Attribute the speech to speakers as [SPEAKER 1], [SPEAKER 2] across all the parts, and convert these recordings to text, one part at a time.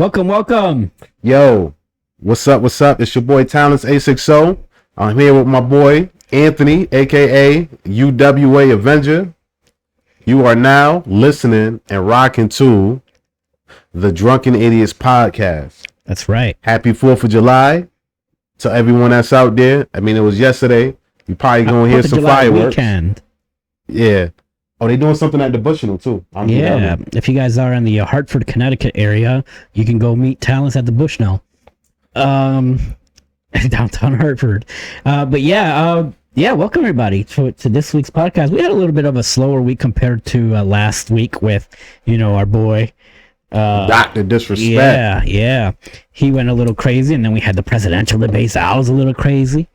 [SPEAKER 1] Welcome, welcome.
[SPEAKER 2] Yo, what's up? What's up? It's your boy Talents A60. I'm here with my boy Anthony, aka UWA Avenger. You are now listening and rocking to the Drunken Idiots podcast.
[SPEAKER 1] That's right.
[SPEAKER 2] Happy 4th of July to everyone that's out there. I mean, it was yesterday. You probably gonna hear some fireworks.
[SPEAKER 1] Weekend.
[SPEAKER 2] Yeah. Oh, they doing something at the Bushnell too.
[SPEAKER 1] Yeah. If you guys are in the Hartford, Connecticut area, you can go meet Talents at the Bushnell. Downtown Hartford. Welcome everybody to this week's podcast. We had a little bit of a slower week compared to last week with, our boy
[SPEAKER 2] Dr. Disrespect.
[SPEAKER 1] Yeah. He went a little crazy, and then we had the presidential debates. I was a little crazy.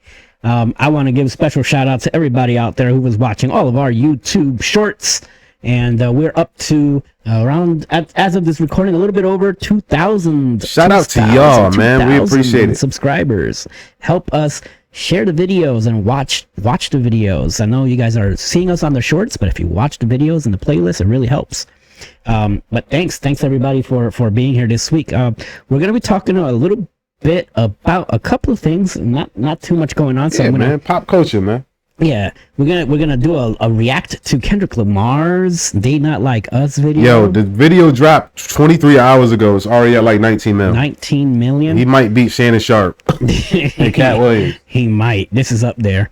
[SPEAKER 1] I want to give a special shout out to everybody out there who was watching all of our YouTube shorts. And we're up to around, as of this recording, a little bit over 2,000.
[SPEAKER 2] Shout out to y'all, man. We appreciate it.
[SPEAKER 1] Subscribers. Help us share the videos and watch the videos. I know you guys are seeing us on the shorts, but if you watch the videos and the playlist, it really helps. But thanks everybody for being here this week. We're going to be talking a little bit about a couple of things, not too much going on. So
[SPEAKER 2] yeah, man, pop culture, man.
[SPEAKER 1] Yeah, we're gonna do a react to Kendrick Lamar's "They Not Like Us" video.
[SPEAKER 2] Yo, the video dropped 23 hours ago. It's already at like 19 million. 19
[SPEAKER 1] million.
[SPEAKER 2] He might beat Shannon Sharp and Cat Williams.
[SPEAKER 1] He might. This is up there.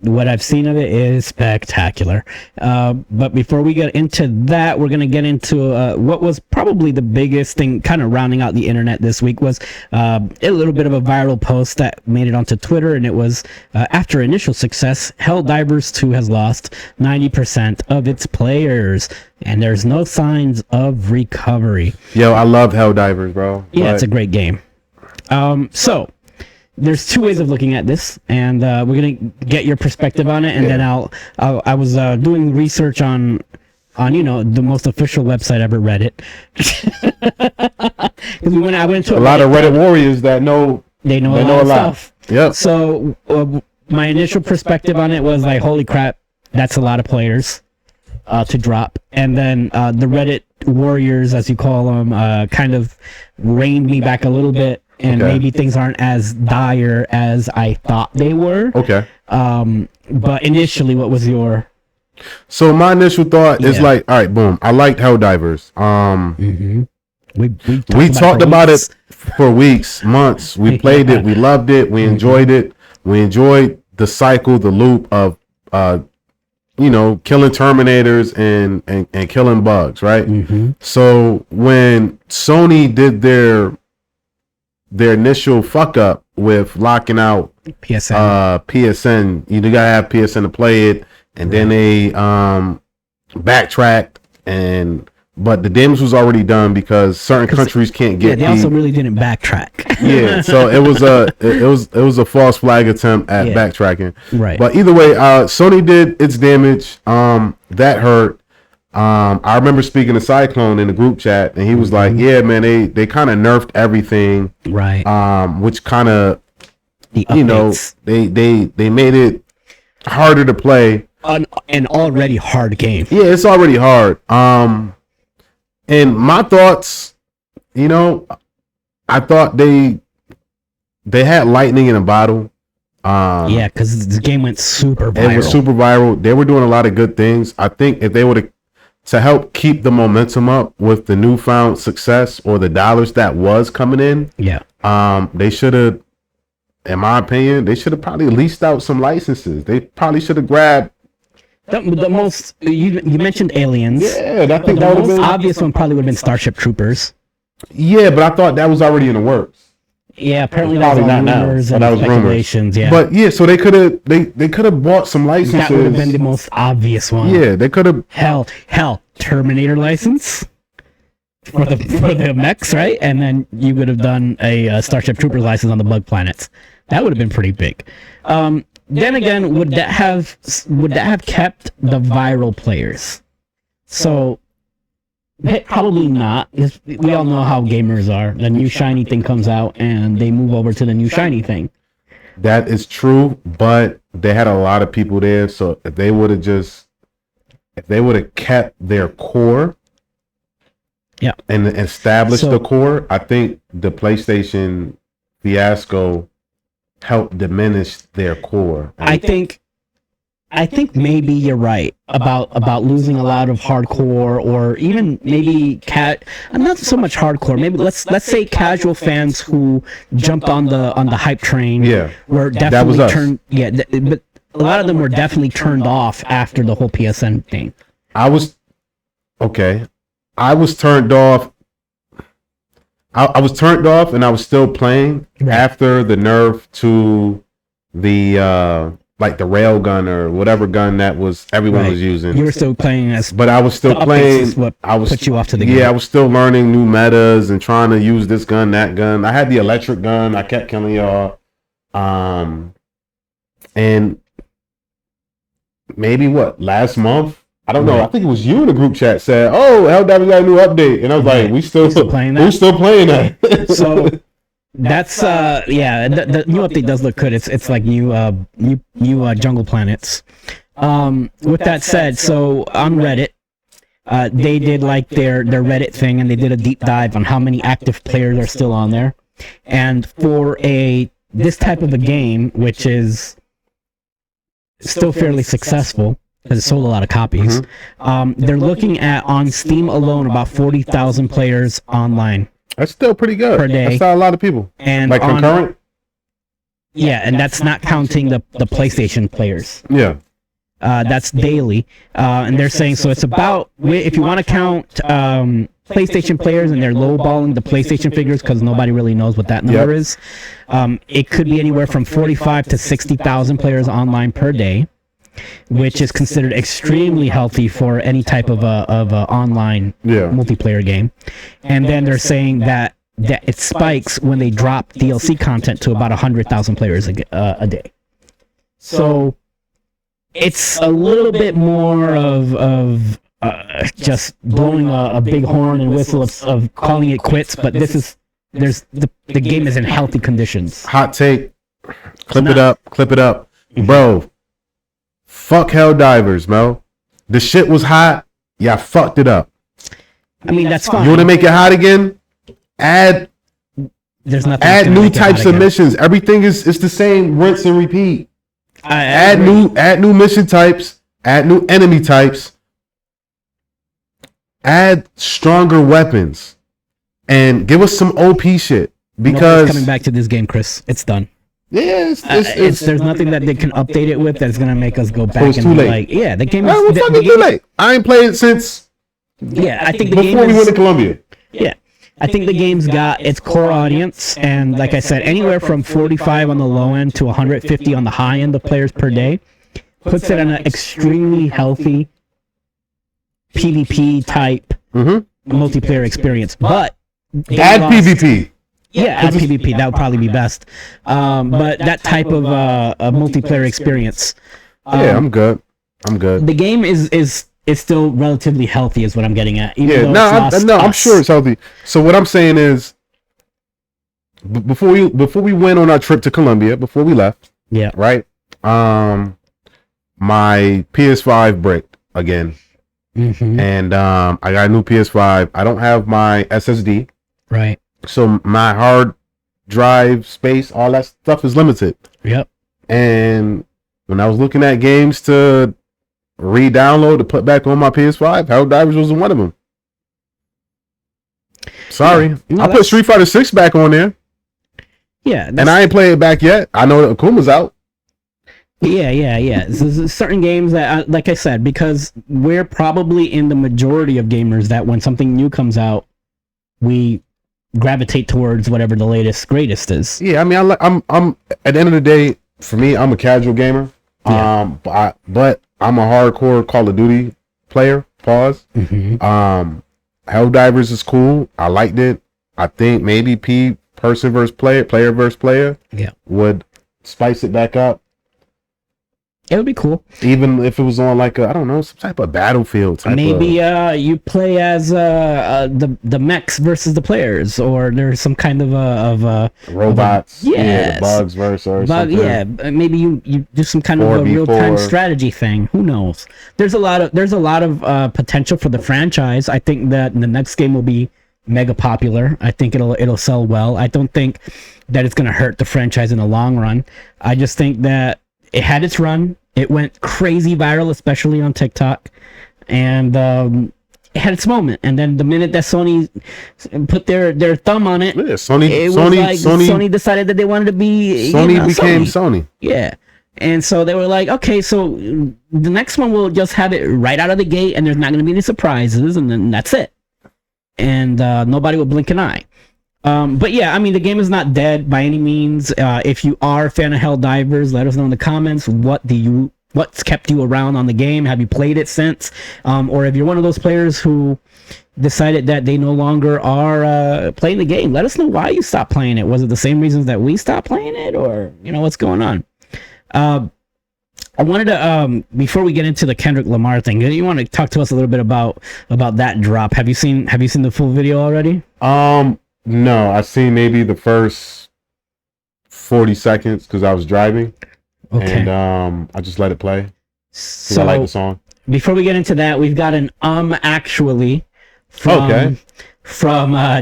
[SPEAKER 1] What I've seen of it is spectacular. But before we get into that, we're going to get into what was probably the biggest thing kind of rounding out the internet this week was a little bit of a viral post that made it onto Twitter. And it was after initial success, Helldivers 2 has lost 90% of its players. And there's no signs of recovery.
[SPEAKER 2] Yo, I love Helldivers, bro.
[SPEAKER 1] Yeah, it's a great game. So there's two ways of looking at this, and we're gonna get your perspective on it, and then I was doing research on the most official website ever, Reddit. Because I went to
[SPEAKER 2] a lot of Reddit warriors that know
[SPEAKER 1] a lot of stuff.
[SPEAKER 2] Yeah.
[SPEAKER 1] So my initial perspective on it was like, holy crap, that's a lot of players to drop, and then the Reddit warriors, as you call them, kind of reined me back a little bit. And maybe things aren't as dire as I thought they were.
[SPEAKER 2] Okay.
[SPEAKER 1] But initially, what was your?
[SPEAKER 2] So my initial thought is like, all right, boom. I liked Helldivers. We talked about it for weeks, months. We played it. We loved it. We enjoyed it. We enjoyed the cycle, the loop of, killing Terminators and killing bugs, right? So when Sony did their initial fuck up with locking out PSN, you gotta have PSN to play it, and then they backtracked, but the damage was already done because certain countries can't get.
[SPEAKER 1] Yeah, they also really didn't backtrack.
[SPEAKER 2] Yeah, so it was a false flag attempt at backtracking.
[SPEAKER 1] Right.
[SPEAKER 2] But either way, Sony did its damage. That hurt. I remember speaking to Cyclone in the group chat, and he was like, "Yeah, man, they kind of nerfed everything,
[SPEAKER 1] right?
[SPEAKER 2] Which kind of, they made it harder to play.
[SPEAKER 1] An already hard game.
[SPEAKER 2] Yeah, it's already hard. And my thoughts, I thought they had lightning in a bottle.
[SPEAKER 1] Yeah, because the game went super viral.
[SPEAKER 2] It was super viral. They were doing a lot of good things. I think if they would have, to help keep the momentum up with the newfound success or the dollars that was coming in, they should have, in my opinion, they should have probably leased out some licenses. They probably should have grabbed
[SPEAKER 1] the most. You mentioned Aliens.
[SPEAKER 2] Yeah, I think that
[SPEAKER 1] the most obvious one probably would have been Starship Troopers.
[SPEAKER 2] Yeah, but I thought that was already in the works.
[SPEAKER 1] Yeah, apparently that was all rumors and speculations. Yeah,
[SPEAKER 2] but yeah, so they could have bought some licenses.
[SPEAKER 1] That would have been the most obvious one.
[SPEAKER 2] Yeah, they could have.
[SPEAKER 1] Hell, Terminator license for the mechs, right? And then you would have done a Starship Troopers license on the bug planets. That would have been pretty big. Then again, would that have kept the viral players? So probably not. We all know how gamers are. The new shiny thing comes out, and they move over to the new shiny thing.
[SPEAKER 2] That is true, but they had a lot of people there. So if they would have kept their core,
[SPEAKER 1] Yeah.
[SPEAKER 2] And establish the core. I think the PlayStation fiasco helped diminish their core.
[SPEAKER 1] I think maybe you're right about losing a lot of hardcore, or even maybe not so much hardcore. Maybe let's say casual fans who jumped on the hype train.
[SPEAKER 2] Yeah,
[SPEAKER 1] were definitely turned. Yeah, but a lot of them were definitely turned off after the whole PSN thing.
[SPEAKER 2] I was turned off. I was turned off, and I was still playing after the nerf to the like the rail gun or whatever gun that was everyone was using.
[SPEAKER 1] You were still playing
[SPEAKER 2] but I was still playing.
[SPEAKER 1] I was put you off to the game.
[SPEAKER 2] Yeah, I was still learning new metas and trying to use this gun, that gun. I had the electric gun. I kept killing y'all. And maybe last month? I don't know. I think it was you in the group chat said, "Oh, Helldivers got a new update," and I was like, "We still playing that? Who's still playing that?"
[SPEAKER 1] So that's the new update does look good. It's like new jungle planets. With that said, so on Reddit, they did like their Reddit thing, and they did a deep dive on how many active players are still on there. And for this type of a game, which is still fairly successful because it sold a lot of copies, they're looking at on Steam alone about 40,000 players online.
[SPEAKER 2] That's still pretty good
[SPEAKER 1] per day.
[SPEAKER 2] That's not a lot of people.
[SPEAKER 1] And
[SPEAKER 2] like concurrent.
[SPEAKER 1] Yeah, and that's not counting the PlayStation players.
[SPEAKER 2] Yeah.
[SPEAKER 1] That's daily, and they're saying so it's about, if you want to count PlayStation players, and they're lowballing the PlayStation figures because nobody really knows what that number is. It could be anywhere from 45 to 60,000 players online per day, which is considered extremely healthy for any type of a online multiplayer game. And then they're saying that it spikes when they drop DLC content to about 100,000 players a day. So it's a little bit more of just blowing a big horn and whistle of calling it quits, but the game is in healthy conditions.
[SPEAKER 2] Hot take, clip it up, bro. Fuck Helldivers, bro. The shit was hot. Yeah, fucked it up.
[SPEAKER 1] I mean, that's fine.
[SPEAKER 2] You want to make it hot again? Add new types of missions. Everything is the same. Rinse and repeat. Add new mission types. Add new enemy types. Add stronger weapons, and give us some OP shit. Because
[SPEAKER 1] nobody's coming back to this game, Chris. It's done.
[SPEAKER 2] Yeah,
[SPEAKER 1] there's nothing that they can update it with that's gonna make us go back.
[SPEAKER 2] It's too late.
[SPEAKER 1] The game is
[SPEAKER 2] too late. I ain't played it since.
[SPEAKER 1] Yeah, I think
[SPEAKER 2] before we went to Colombia.
[SPEAKER 1] Yeah, I think the game's got its core audience, and like I said, anywhere from 45 on the low end to 150 on the high end of players per day puts it on an extremely healthy PvP type multiplayer experience. But
[SPEAKER 2] add PvP.
[SPEAKER 1] Yeah, add PvP. That would probably be best. But that type of a multiplayer experience.
[SPEAKER 2] I'm good.
[SPEAKER 1] The game is still relatively healthy, is what I'm getting at.
[SPEAKER 2] I'm sure it's healthy. So what I'm saying is, before we went on our trip to Colombia, before we left, right, my PS5 bricked again, and I got a new PS5. I don't have my SSD,
[SPEAKER 1] right?
[SPEAKER 2] So my hard drive space, all that stuff is limited.
[SPEAKER 1] Yep.
[SPEAKER 2] And when I was looking at games to re-download to put back on my PS5, Helldivers was one of them. Sorry. I put Street Fighter 6 back on there.
[SPEAKER 1] Yeah.
[SPEAKER 2] And I ain't played it back yet. I know that Akuma's out.
[SPEAKER 1] Yeah. There's certain games that, like I said, because we're probably in the majority of gamers that when something new comes out, we gravitate towards whatever the latest greatest is.
[SPEAKER 2] Yeah, I mean, I'm at the end of the day, for me, I'm a casual gamer. But I'm a hardcore Call of Duty player. Pause. Helldivers is cool. I liked it. I think maybe person versus player versus player would spice it back up.
[SPEAKER 1] It would be cool.
[SPEAKER 2] Even if it was on like I don't know, some type of battlefield.
[SPEAKER 1] Maybe you play as the mechs versus the players, or there's some kind of
[SPEAKER 2] robots.
[SPEAKER 1] Yeah,
[SPEAKER 2] the bugs versus something.
[SPEAKER 1] Yeah, maybe you do some kind of a real-time strategy thing. Who knows? There's a lot of potential for the franchise. I think that the next game will be mega popular. I think it'll sell well. I don't think that it's gonna hurt the franchise in the long run. I just think that it had its run. It went crazy viral, especially on TikTok, and it had its moment. And then the minute that Sony put their thumb on it, Sony decided that they wanted to be
[SPEAKER 2] Sony became Sony.
[SPEAKER 1] Yeah. And so they were like, okay, so the next one we'll just have it right out of the gate, and there's not going to be any surprises, and then that's it. And nobody will blink an eye. But yeah, I mean, the game is not dead by any means. If you are a fan of Helldivers, let us know in the comments what's kept you around on the game. Have you played it since? Or if you're one of those players who decided that they no longer are playing the game, let us know why you stopped playing it. Was it the same reasons that we stopped playing it, or what's going on? I wanted to before we get into the Kendrick Lamar thing, you want to talk to us a little bit about that drop? Have you seen the full video already?
[SPEAKER 2] No, I seen maybe the first 40 seconds because I was driving. Okay. And I just let it play. So I like the song.
[SPEAKER 1] Before we get into that, we've got an actually from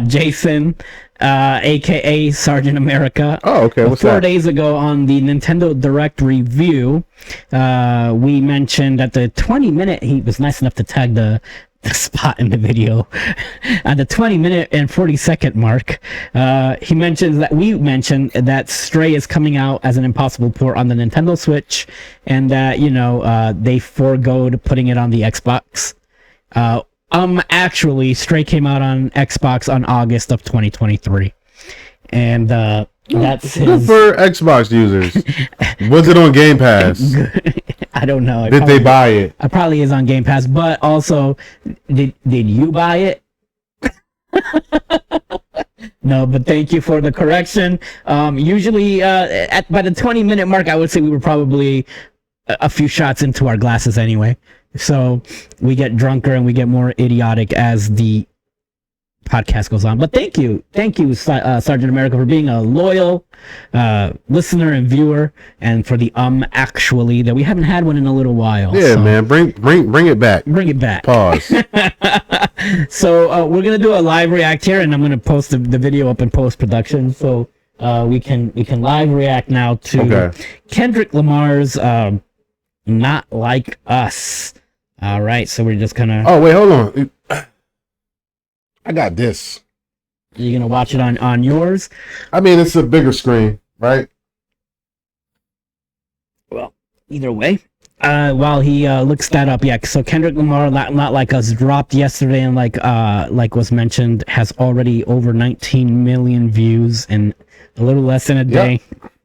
[SPEAKER 1] Jason, aka Sergeant America.
[SPEAKER 2] Oh, okay. What's
[SPEAKER 1] 4 days ago on the Nintendo Direct review, we mentioned at the 20-minute, he was nice enough to tag the spot in the video at the 20-minute and 40-second mark. We mentioned that Stray is coming out as an impossible port on the Nintendo Switch, and that they forgoed putting it on the Xbox. Actually, Stray came out on Xbox on August of 2023, and that's
[SPEAKER 2] good for Xbox users. Was it on Game Pass?
[SPEAKER 1] I don't know.
[SPEAKER 2] Did they buy it?
[SPEAKER 1] It probably is on Game Pass, but also, did you buy it? No, but thank you for the correction. Usually, by the 20-minute mark, I would say we were probably a few shots into our glasses anyway. So we get drunker and we get more idiotic as the podcast goes on. But thank you, Sergeant America, for being a loyal listener and viewer, and for the actually that we haven't had one in a little while.
[SPEAKER 2] Yeah, so, man, bring it back.
[SPEAKER 1] Bring it back.
[SPEAKER 2] Pause.
[SPEAKER 1] So we're gonna do a live react here, and I'm gonna post the video up in post production. So we can live react now to Kendrick Lamar's "Not Like Us." All right, so we're just gonna.
[SPEAKER 2] Oh wait, hold on. I got this.
[SPEAKER 1] You're gonna watch it on yours?
[SPEAKER 2] I mean, it's a bigger screen, right?
[SPEAKER 1] Well, either way. While he looks that up, yeah. So Kendrick Lamar, Not Like Us, dropped yesterday, and like was mentioned, has already over 19 million views in a little less than a day.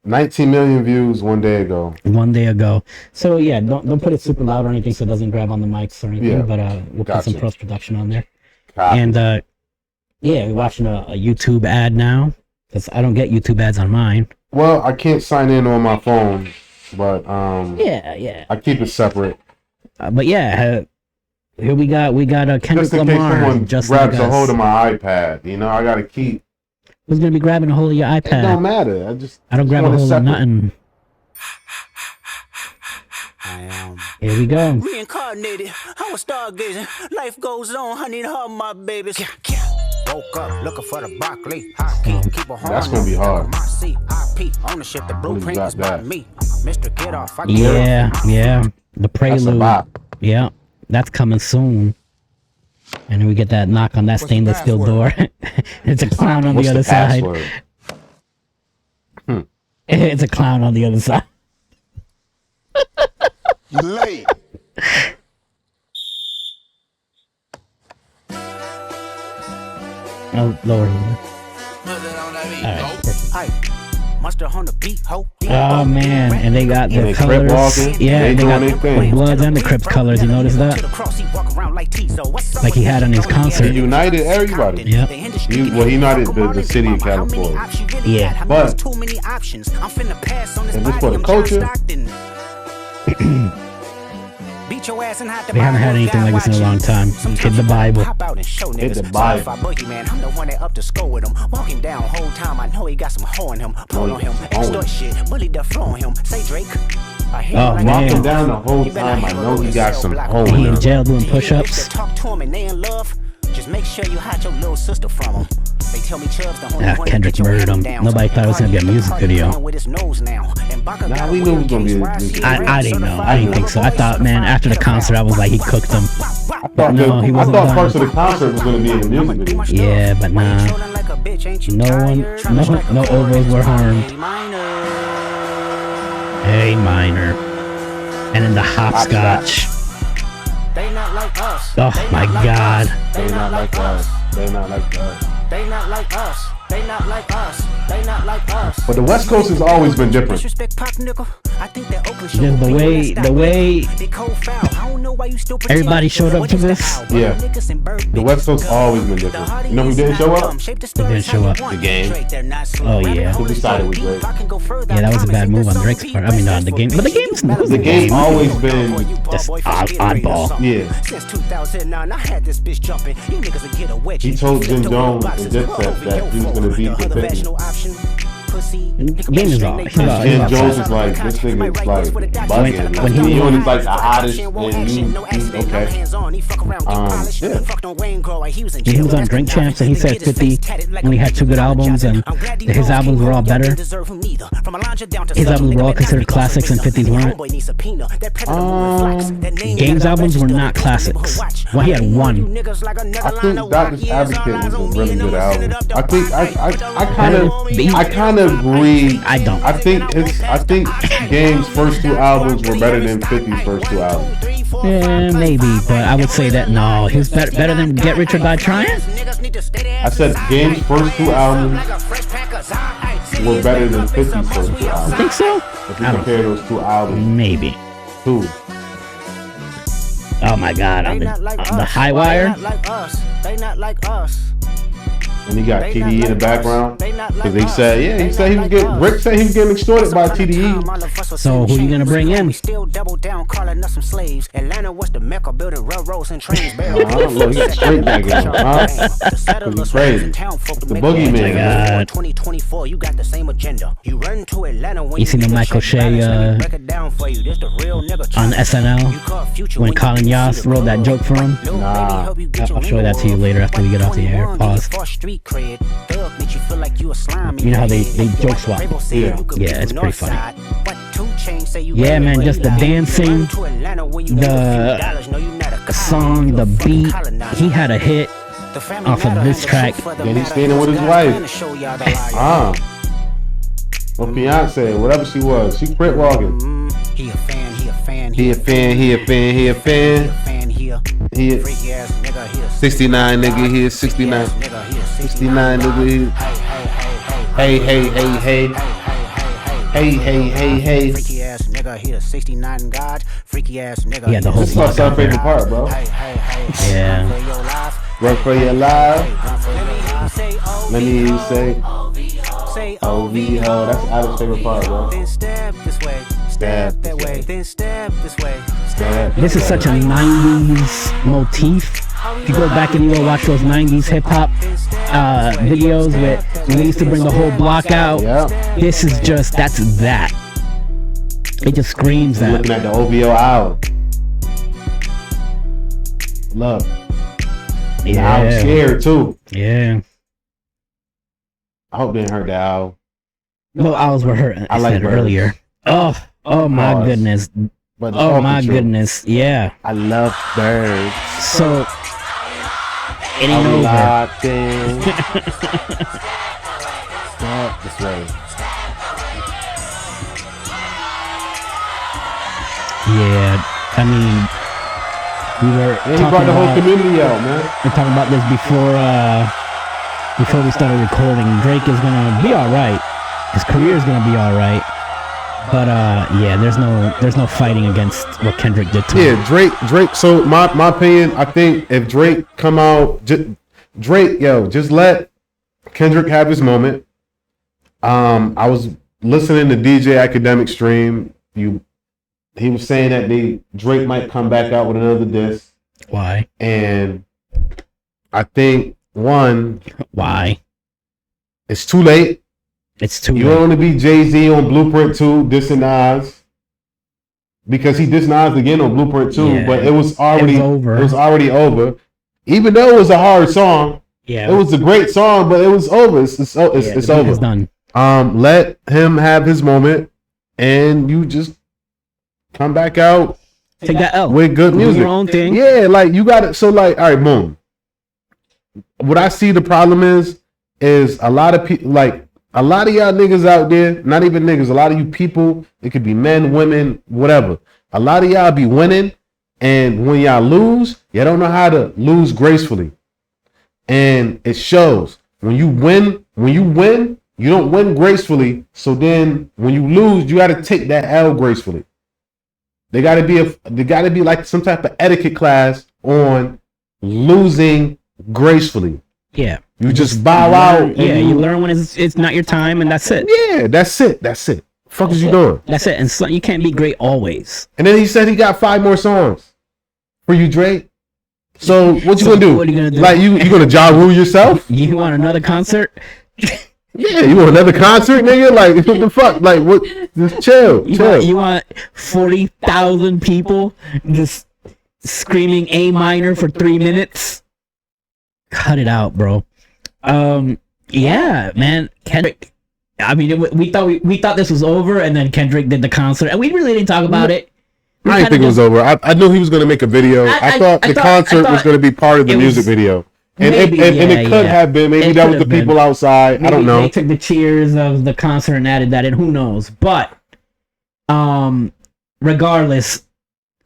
[SPEAKER 2] 19 million views 1 day ago.
[SPEAKER 1] 1 day ago. So yeah, don't put it super loud or anything, so it doesn't grab on the mics or anything. Yeah, but we'll put some post production on there. And yeah, we're watching a YouTube ad now, because I don't get YouTube ads on mine.
[SPEAKER 2] Well, I can't sign in on my phone, but
[SPEAKER 1] yeah,
[SPEAKER 2] I keep it separate.
[SPEAKER 1] But yeah, here we got Kendrick
[SPEAKER 2] just in
[SPEAKER 1] Lamar.
[SPEAKER 2] Case someone grabs a hold of my iPad, I gotta keep.
[SPEAKER 1] Who's gonna be grabbing a hold of your iPad?
[SPEAKER 2] It don't matter. I
[SPEAKER 1] don't grab a hold of nothing. Here we go.
[SPEAKER 3] Reincarnated, I was stargazing. Life goes on, I need her, my babies. Woke up looking for the broccoli.
[SPEAKER 2] That's gonna be hard.
[SPEAKER 3] Ownership, the blueprint is by me. Mr. Get Off.
[SPEAKER 1] Yeah. The prelude. Yeah, that's coming soon. And then we get that knock on that stainless steel door. It's a clown on the other side. It's a clown on the other side.
[SPEAKER 4] Late.
[SPEAKER 1] Oh, Lord. Oh man, and they got the colors. Yeah, they got the Bloods and the Crips colors. You notice that? Like he had on his concert.
[SPEAKER 2] He united everybody.
[SPEAKER 1] Yep.
[SPEAKER 2] He united the city of California.
[SPEAKER 1] Yeah.
[SPEAKER 2] But and just for the culture.
[SPEAKER 3] beat your ass and hide the
[SPEAKER 1] They haven't had anything like this in a long time. Hit the Bible.
[SPEAKER 3] Pop out and show niggas.
[SPEAKER 2] Hit the Bible.
[SPEAKER 3] Boogeyman, I'm the one that up to score with him. Walking down whole time, I know he got some hoe in him. Pull on him, extort shit, bully the flow on him. Say Drake.
[SPEAKER 1] Oh man.
[SPEAKER 2] Walking down the whole time, I know he got some hoe in
[SPEAKER 1] He in
[SPEAKER 2] him.
[SPEAKER 1] jail doing push-ups.
[SPEAKER 3] Talk to him and they in love. Just make sure you hide your little sister from him. They tell me Chubb's the only one
[SPEAKER 1] Kendrick murdered him. Nobody thought it was gonna be a music video.
[SPEAKER 2] Nah, we knew it was gonna be a music video.
[SPEAKER 1] I didn't know. I didn't think so. I thought, man, after the concert, I was like, he cooked him.
[SPEAKER 2] I thought,
[SPEAKER 1] No, he wasn't done.
[SPEAKER 2] parts of the concert was gonna be in the music video.
[SPEAKER 1] Yeah, but nah. No ovals were harmed. A minor. And then the hopscotch.
[SPEAKER 3] They not like us.
[SPEAKER 1] Oh my God.
[SPEAKER 2] They not like us. They not like us.
[SPEAKER 3] They not like us. They not like us. They not like us.
[SPEAKER 2] But the West Coast has always been different.
[SPEAKER 3] Disrespect Pop nickel. I think that Oakland show
[SPEAKER 1] Just the way everybody showed up to this.
[SPEAKER 2] Yeah. The West Coast always been different. You know who didn't show up?
[SPEAKER 1] Who didn't show up?
[SPEAKER 2] The Game.
[SPEAKER 1] Oh yeah.
[SPEAKER 2] Who decided with Drake?
[SPEAKER 1] Yeah, that was a bad move on Drake's part. I mean, on the Game, but the
[SPEAKER 2] Game always been
[SPEAKER 1] just oddball.
[SPEAKER 2] Yeah.
[SPEAKER 3] Since 2009, I had this bitch jumping. You niggas will get a wedgie.
[SPEAKER 2] He told Jim Jones and Dipset that he was gonna beat the 50.
[SPEAKER 1] Game is all.
[SPEAKER 2] And Jones is like, this nigga is like bugging.
[SPEAKER 1] When he
[SPEAKER 2] was like the hottest, and he's okay.
[SPEAKER 1] Yeah. He was on Drink Champs and he said 50 only had 2 good albums and his albums were all better. His albums were all considered classics and 50's weren't. Game's albums were not classics. Well, he had one.
[SPEAKER 2] I think Doctor's Advocate was a really good album. I think I kind of agree.
[SPEAKER 1] I don't.
[SPEAKER 2] I think Game's first 2 albums were better than 50's first 2 albums.
[SPEAKER 1] Yeah, maybe, but I would say that no, he was better than Get Rich or Die Trying.
[SPEAKER 2] I said Game's first 2 albums were better than 50's first 2 albums.
[SPEAKER 1] I think so.
[SPEAKER 2] If you compare those 2 albums,
[SPEAKER 1] Maybe.
[SPEAKER 2] 2.
[SPEAKER 1] Oh my God, on the High Wire.
[SPEAKER 3] They not like us.
[SPEAKER 2] And he got TDE in the background because he said he was getting. Rick said he was getting extorted by TDE.
[SPEAKER 1] So who you gonna bring in?
[SPEAKER 3] We still double down, calling us some slaves. Atlanta was the Mecca, building railroads and trains.
[SPEAKER 2] Look, he's straight back in, huh? He's crazy. The boogeyman.
[SPEAKER 3] 2024, you got the same agenda. You run to Atlanta when
[SPEAKER 1] you seen the Michael Shea on SNL when Colin Yost wrote that joke for him?
[SPEAKER 2] Nah.
[SPEAKER 1] I'll show that to you later after we get off the air. Pause. You know how they joke swap? Yeah, it's pretty funny. Yeah, man, just the dancing, the song, the beat. He had a hit off of this track.
[SPEAKER 2] Then he's standing with his wife. Or fiance, whatever she was. She quit walking.
[SPEAKER 3] He a fan, he a fan,
[SPEAKER 2] he a fan, he a fan, he a fan. He a 69 nigga here, 69. 69 nigga here. Hey, hey, hey, hey. Hey, hey, hey, hey.
[SPEAKER 3] Freaky ass nigga here, 69 God. Freaky ass nigga.
[SPEAKER 1] Yeah, the whole
[SPEAKER 2] This is my favorite part, bro.
[SPEAKER 1] Yeah.
[SPEAKER 2] Run for your life. Let me hear you say OVO. That's Adam's favorite part, bro.
[SPEAKER 3] Then step this way. Step that way. Then step this way.
[SPEAKER 1] This is such a 90s motif. If you go back and you go watch those 90s hip-hop videos with when they used to bring the whole block out, this is just, that's that. It just screams that.
[SPEAKER 2] Looking at the OVO album. Love.
[SPEAKER 1] Yeah.
[SPEAKER 2] I'm scared too.
[SPEAKER 1] Yeah.
[SPEAKER 2] I hope they didn't hurt that album.
[SPEAKER 1] No, owls were hurt. I
[SPEAKER 2] like
[SPEAKER 1] said earlier. Oh my goodness.
[SPEAKER 2] But
[SPEAKER 1] oh my goodness. Yeah.
[SPEAKER 2] I love birds.
[SPEAKER 1] So it ain't over.
[SPEAKER 2] Locked in. Stop this way.
[SPEAKER 1] Yeah, I mean, we were
[SPEAKER 2] he brought the whole community out, man.
[SPEAKER 1] We're talking about this before we started recording. Drake is gonna be all right. His career is gonna be all right. But yeah, there's no fighting against what Kendrick did to him.
[SPEAKER 2] Yeah, Drake. So my opinion, I think if Drake come out, just let Kendrick have his moment. I was listening to DJ Academic stream. he was saying that Drake might come back out with another disc.
[SPEAKER 1] Why?
[SPEAKER 2] And I think
[SPEAKER 1] why?
[SPEAKER 2] It's too late.
[SPEAKER 1] It's too
[SPEAKER 2] You
[SPEAKER 1] late.
[SPEAKER 2] want to be Jay-Z on Blueprint 2 dissing Nas. Because he dissed Nas again on Blueprint 2, but it was already over. It was already over. Even though it was a hard song. Yeah. It was a great song, but it was over. It's over. It's done. Let him have his moment, and you just come back out.
[SPEAKER 1] Take that L.
[SPEAKER 2] With good music.
[SPEAKER 1] Do your own thing.
[SPEAKER 2] Yeah, like you got it. So like, all right, boom. What I see the problem is a lot of people, like a lot of y'all niggas out there, not even niggas, a lot of you people, it could be men, women, whatever. A lot of y'all be winning, and when y'all lose, you don't know how to lose gracefully. And it shows. When you win, you don't win gracefully. So then when you lose, you gotta take that L gracefully. They gotta be like some type of etiquette class on losing gracefully.
[SPEAKER 1] Yeah.
[SPEAKER 2] You just bow out.
[SPEAKER 1] Yeah, you learn when it's not your time, and that's it.
[SPEAKER 2] Yeah, that's it. Fuck is you doing?
[SPEAKER 1] That's it. And so you can't be great always.
[SPEAKER 2] And then he said he got 5 more songs for you, Drake. So what you gonna do? What are you gonna do? Like you gonna Ja Rule yourself?
[SPEAKER 1] You want another concert?
[SPEAKER 2] Yeah, you want another concert, nigga? Like what the fuck? Like what? Just chill.
[SPEAKER 1] You want 40,000 people just screaming A minor for 3 minutes? Cut it out, bro. Yeah, man. Kendrick. I mean, we thought this was over, and then Kendrick did the concert, and we really didn't talk about it.
[SPEAKER 2] I didn't think it was over. I knew he was going to make a video. I thought the concert was going to be part of the music video. And it could have been. Maybe that was the people outside. Maybe I don't know.
[SPEAKER 1] They took the cheers of the concert and added that in. Who knows? But regardless,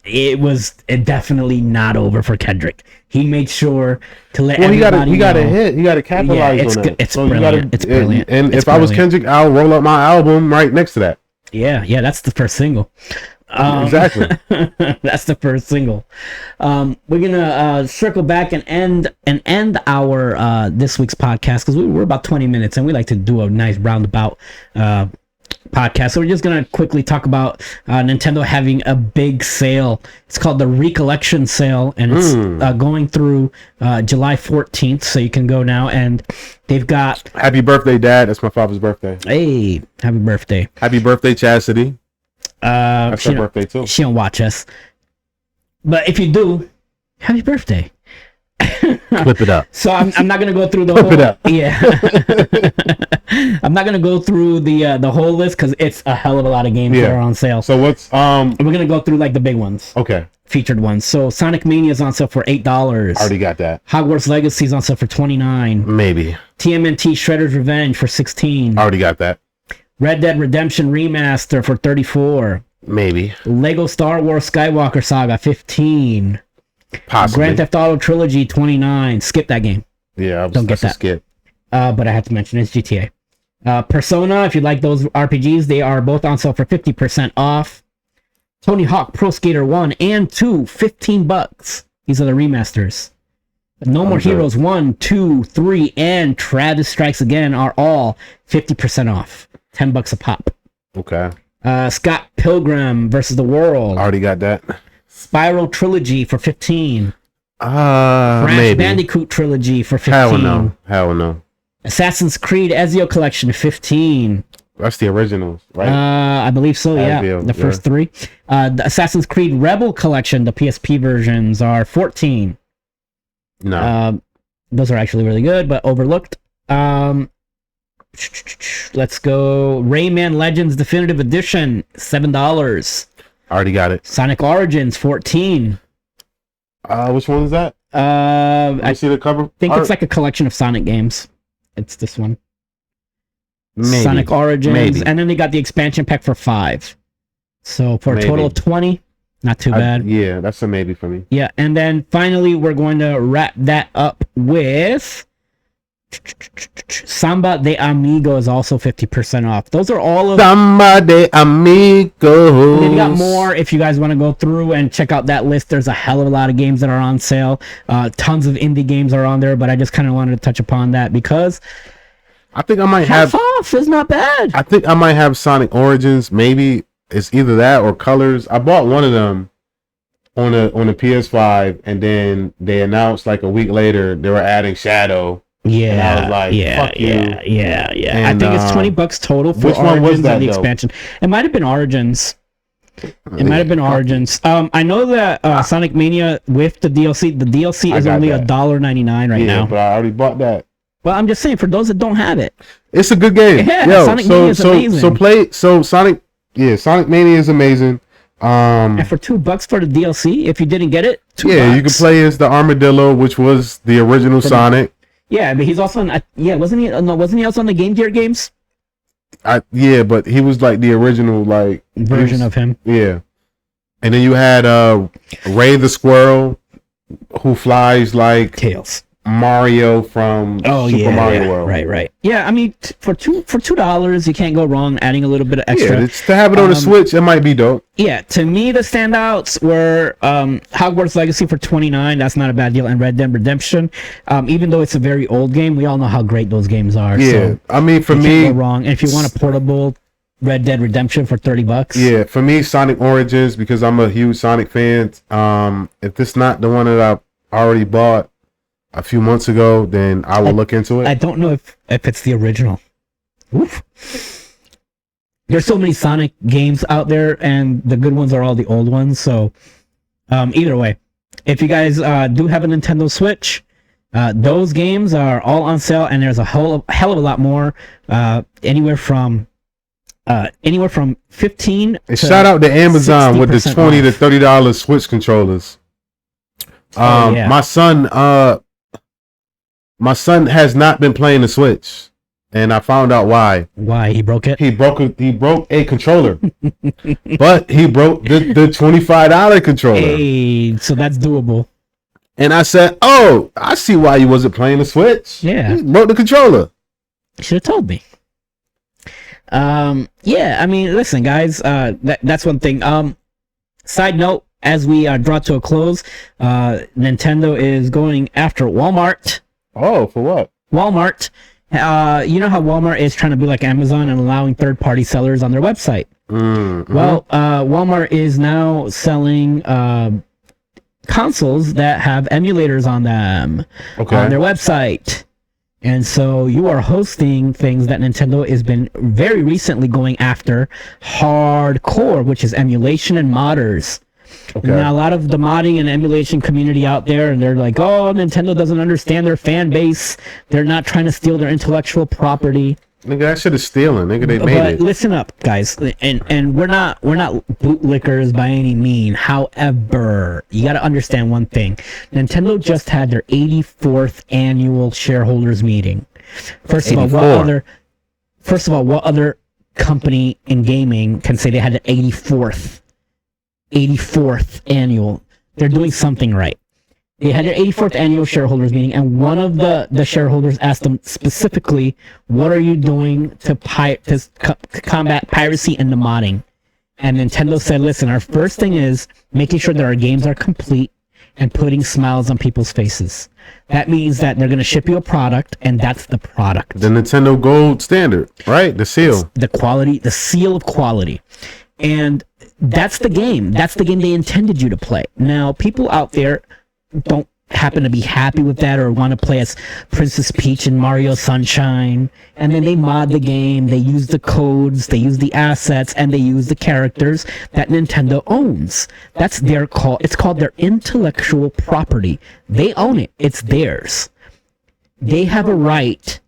[SPEAKER 1] it definitely not over for Kendrick. He made sure to let everybody know.
[SPEAKER 2] He got a hit. He got to capitalize on that.
[SPEAKER 1] It's brilliant. It's brilliant.
[SPEAKER 2] And if I was Kendrick, I'll roll up my album right next to that.
[SPEAKER 1] Yeah, that's the first single.
[SPEAKER 2] Exactly.
[SPEAKER 1] That's the first single. We're gonna circle back and end our this week's podcast because we're about 20 minutes and we like to do a nice roundabout podcast. So we're just gonna quickly talk about Nintendo having a big sale. It's called the Recollection Sale, and it's going through July 14th. So you can go now, and they've got.
[SPEAKER 2] Happy birthday, Dad! That's my father's birthday.
[SPEAKER 1] Hey, happy birthday!
[SPEAKER 2] Happy birthday, Chastity. That's her birthday too.
[SPEAKER 1] She don't watch us, but if you do, happy birthday.
[SPEAKER 2] Flip it up.
[SPEAKER 1] So I'm not gonna go through the whole. It up. Yeah. I'm not gonna go through the whole list because it's a hell of a lot of games that are on sale.
[SPEAKER 2] So what's
[SPEAKER 1] we're gonna go through like the big ones.
[SPEAKER 2] Okay.
[SPEAKER 1] Featured ones. So Sonic Mania is on sale for $8.
[SPEAKER 2] Already got that.
[SPEAKER 1] Hogwarts Legacy is on sale for $29.
[SPEAKER 2] Maybe.
[SPEAKER 1] TMNT Shredder's Revenge for $16.
[SPEAKER 2] Already got that.
[SPEAKER 1] Red Dead Redemption Remaster for $34.
[SPEAKER 2] Maybe.
[SPEAKER 1] Lego Star Wars Skywalker Saga $15.
[SPEAKER 2] Possibly.
[SPEAKER 1] Grand Theft Auto Trilogy $29. Skip that game.
[SPEAKER 2] Yeah,
[SPEAKER 1] don't get that.
[SPEAKER 2] Skip.
[SPEAKER 1] But I have to mention it's GTA. Persona, if you like those RPGs, they are both on sale for 50% off. Tony Hawk Pro Skater 1 and 2, $15. These are the remasters. No More Heroes 1, 2, 3, and Travis Strikes Again are all 50% off. $10 a pop.
[SPEAKER 2] Okay.
[SPEAKER 1] Scott Pilgrim versus the World.
[SPEAKER 2] Already got that.
[SPEAKER 1] Spiral Trilogy for $15.
[SPEAKER 2] Crash maybe.
[SPEAKER 1] Bandicoot Trilogy for $15.
[SPEAKER 2] Hell no.
[SPEAKER 1] Assassin's Creed Ezio Collection $15.
[SPEAKER 2] That's the originals, right?
[SPEAKER 1] I believe so. Yeah, the first 3. The Assassin's Creed Rebel Collection, the PSP versions, are $14.
[SPEAKER 2] No.
[SPEAKER 1] Those are actually really good, but overlooked. Let's go. Rayman Legends Definitive Edition, $7.
[SPEAKER 2] Already got it.
[SPEAKER 1] Sonic Origins, $14.
[SPEAKER 2] Which one is that? I see the cover.
[SPEAKER 1] I think it's like a collection of Sonic games. It's this one.
[SPEAKER 2] Maybe.
[SPEAKER 1] Sonic Origins,
[SPEAKER 2] Maybe.
[SPEAKER 1] and then they got the expansion pack for $5. So for a total of $20, not too bad.
[SPEAKER 2] Yeah, that's a maybe for me.
[SPEAKER 1] Yeah, and then finally we're going to wrap that up with Samba de Amigo is also 50% off. Those are all of
[SPEAKER 2] Samba de Amigo.
[SPEAKER 1] They've got more if you guys want to go through and check out that list. There's a hell of a lot of games that are on sale. Tons of indie games are on there, but I just kind of wanted to touch upon that because
[SPEAKER 2] I think I might
[SPEAKER 1] half off is not bad.
[SPEAKER 2] I think I might have Sonic Origins, maybe. it's either that or Colors. I bought one of them on the PS5, and then they announced like a week later they were adding Shadow.
[SPEAKER 1] Yeah,
[SPEAKER 2] and I was like, fuck you.
[SPEAKER 1] Yeah.
[SPEAKER 2] And,
[SPEAKER 1] I think it's $20 total for
[SPEAKER 2] which one
[SPEAKER 1] Origins
[SPEAKER 2] was that,
[SPEAKER 1] and the
[SPEAKER 2] though?
[SPEAKER 1] expansion. It might have been Origins. I know that Sonic Mania with the DLC is only $1.99 right now.
[SPEAKER 2] But I already bought that.
[SPEAKER 1] Well, I'm just saying for those that don't have it,
[SPEAKER 2] it's a good game.
[SPEAKER 1] Yeah, Sonic Mania is amazing.
[SPEAKER 2] Sonic Mania is amazing.
[SPEAKER 1] And for $2 for the DLC, if you didn't get it, $2.
[SPEAKER 2] You can play as the Armadillo, which was the original Sonic.
[SPEAKER 1] Yeah, but he's also wasn't he? No, wasn't he also on the Game Gear games?
[SPEAKER 2] But he was like the original
[SPEAKER 1] version of him.
[SPEAKER 2] Yeah, and then you had Ray the Squirrel, who flies like
[SPEAKER 1] Tails.
[SPEAKER 2] Mario from Super Mario World.
[SPEAKER 1] Right. Yeah, I mean, for $2, you can't go wrong adding a little bit of extra.
[SPEAKER 2] Yeah, it's, to have it on the Switch, it might be dope.
[SPEAKER 1] Yeah, to me, the standouts were Hogwarts Legacy for $29. That's not a bad deal, and Red Dead Redemption. Even though it's a very old game, we all know how great those games are.
[SPEAKER 2] Yeah,
[SPEAKER 1] so
[SPEAKER 2] I mean, for me,
[SPEAKER 1] can't go wrong. And if you want a portable Red Dead Redemption for $30,
[SPEAKER 2] yeah, for me, Sonic Origins, because I'm a huge Sonic fan. If this not the one that I already bought a few months ago, then I will look into it.
[SPEAKER 1] I don't know if it's the original. Oof. There's so many Sonic games out there, and the good ones are all the old ones. So, either way, if you guys do have a Nintendo Switch, those games are all on sale, and there's a hell of a lot more. Anywhere from 15.
[SPEAKER 2] And shout out to Amazon with the $20 to $30 Switch controllers. My son has not been playing the Switch, and I found out why.
[SPEAKER 1] Why? He broke it?
[SPEAKER 2] He broke a controller. But he broke the $25 controller.
[SPEAKER 1] Hey, so that's doable.
[SPEAKER 2] And I said, "Oh, I see why you wasn't playing the Switch.
[SPEAKER 1] Yeah.
[SPEAKER 2] You broke the controller.
[SPEAKER 1] You should have told me." Yeah, I mean, listen, guys, that's one thing. Side note, as we draw to a close, Nintendo is going after Walmart.
[SPEAKER 2] Oh, for what?
[SPEAKER 1] Walmart. You know how Walmart is trying to be like Amazon and allowing third-party sellers on their website.
[SPEAKER 2] Mm-hmm.
[SPEAKER 1] Well, Walmart is now selling consoles that have emulators on them on their website. And so you are hosting things that Nintendo has been very recently going after hardcore, which is emulation and modders. Okay. Now, a lot of the modding and emulation community out there, and they're like, oh, Nintendo doesn't understand their fan base. They're not trying to steal their intellectual property.
[SPEAKER 2] Nigga, that shit is stealing. Nigga, they made it.
[SPEAKER 1] Listen up, guys. And we're not bootlickers by any mean. However, you got to understand one thing. Nintendo just had their 84th annual shareholders meeting. First of all, what other company in gaming can say they had an 84th annual? They're doing something right. They had their 84th annual shareholders meeting, and one of the shareholders asked them specifically, what are you doing to combat piracy and the modding? And Nintendo said, listen, our first thing is making sure that our games are complete and putting smiles on people's faces. That means that they're going to ship you a product, and that's the product.
[SPEAKER 2] The Nintendo Gold standard, right? The seal.
[SPEAKER 1] It's the quality, the seal of quality. And that's the game. That's the game they intended you to play. Now, people out there don't happen to be happy with that or want to play as Princess Peach and Mario Sunshine, and then they mod the game, they use the codes, they use the assets, and they use the characters that Nintendo owns. That's their call. It's called their intellectual property. They own it. It's theirs. They have a right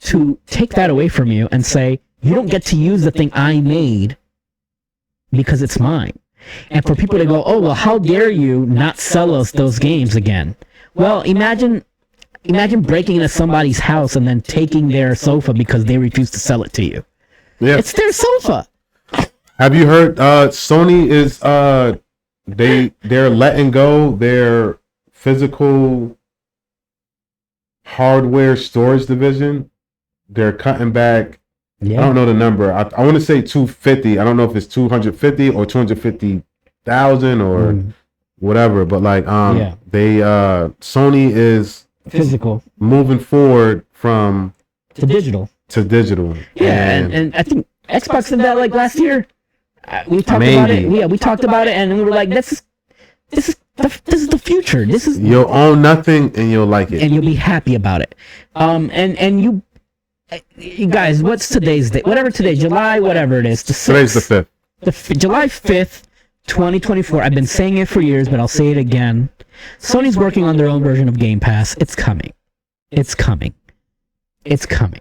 [SPEAKER 1] to take that away from you and say, you don't get to use the thing I made because it's mine. And for people to go, oh, well, how dare you not sell us those games again? Well, imagine breaking into somebody's house and then taking their sofa because they refuse to sell it to you. Yeah. It's their sofa.
[SPEAKER 2] Have you heard Sony is they're letting go their physical hardware storage division? They're cutting back. Yeah. I don't know the number. I want to say 250. I don't know if it's 250 or 250,000 or whatever. But like, they Sony is
[SPEAKER 1] physical
[SPEAKER 2] moving forward from
[SPEAKER 1] to digital.
[SPEAKER 2] Yeah,
[SPEAKER 1] and I think Xbox did that like last year. We talked about it. Yeah, we talked about it, and we were like, this is the future. This is
[SPEAKER 2] you'll own nothing and you'll like it,
[SPEAKER 1] and you'll be happy about it. And you guys, what's today's date? Whatever today's July, whatever it is.
[SPEAKER 2] Today's the 5th.
[SPEAKER 1] July 5th, 2024. I've been saying it for years, but I'll say it again. Sony's working on their own version of Game Pass. It's coming. It's coming. It's coming.